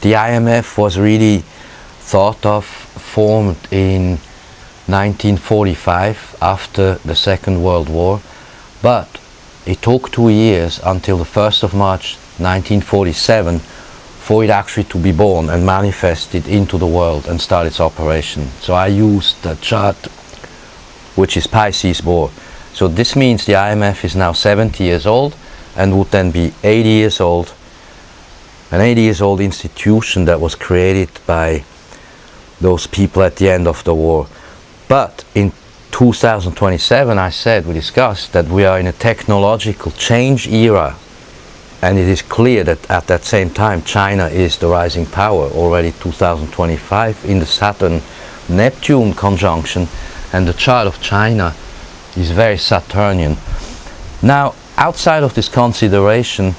The IMF was really thought of, formed in 1945 after the Second World War, but it took 2 years until the 1st of March 1947 for it actually to be born and manifested into the world and start its operation. So I used the chart which is Pisces Bohr. So this means the IMF is now 70 years old and would then be 80 years old. An 80 years old institution that was created by those people at the end of the war. But in 2027, we discussed that we are in a technological change era, and it is clear that at that same time China is the rising power already 2025 in the Saturn-Neptune conjunction, and the chart of China is very Saturnian. Now, outside of this consideration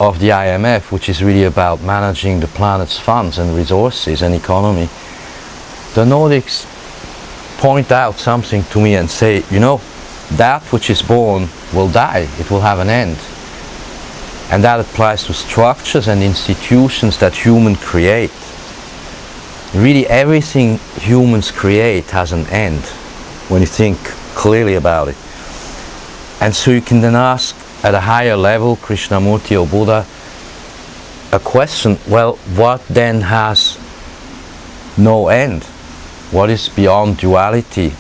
of the IMF, which is really about managing the planet's funds and resources and economy, the Nordics point out something to me and say, you know, that which is born will die, it will have an end. And that applies to structures and institutions that humans create. Really everything humans create has an end, when you think clearly about it. And so you can then ask at a higher level, Krishnamurti or Buddha, a question, well, what then has no end? What is beyond duality?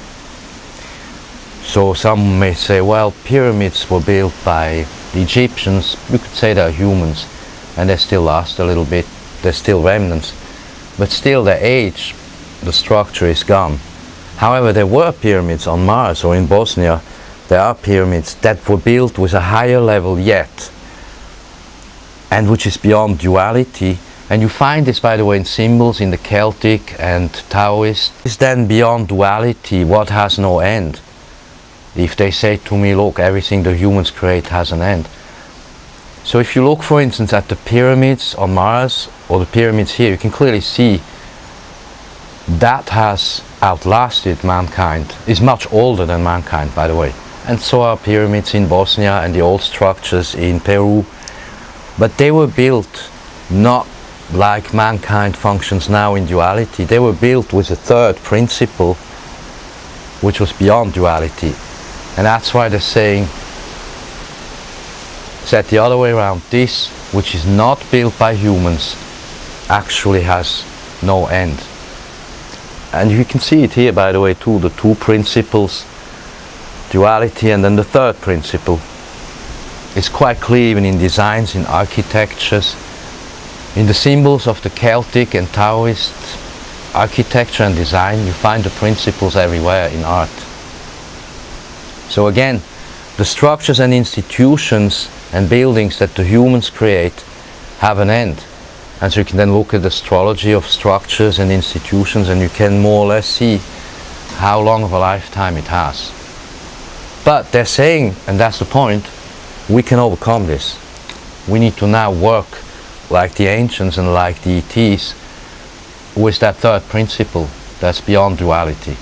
So some may say, well, pyramids were built by the Egyptians. You could say they're humans, and they still last a little bit. They're still remnants, but still their age, the structure is gone. However, there were pyramids on Mars or in Bosnia. There are pyramids that were built with a higher level yet, and which is beyond duality. And you find this, by the way, in symbols in the Celtic and Taoist. Is then beyond duality, what has no end? If they say to me, look, everything the humans create has an end. So if you look, for instance, at the pyramids on Mars or the pyramids here, you can clearly see that has outlasted mankind, is much older than mankind, by the way. And so are pyramids in Bosnia and the old structures in Peru. But they were built not like mankind functions now in duality. They were built with a third principle, which was beyond duality. And that's why they're saying, said the other way around, this which is not built by humans actually has no end. And you can see it here, by the way, too, the two principles, duality and then the third principle. It's quite clear even in designs, in architectures, in the symbols of the Celtic and Taoist architecture and design. You find the principles everywhere in art. So again, the structures and institutions and buildings that the humans create have an end. And so you can then look at the astrology of structures and institutions, and you can more or less see how long of a lifetime it has. But they're saying, and that's the point, we can overcome this. We need to now work like the ancients and like the ETs with that third principle that's beyond duality.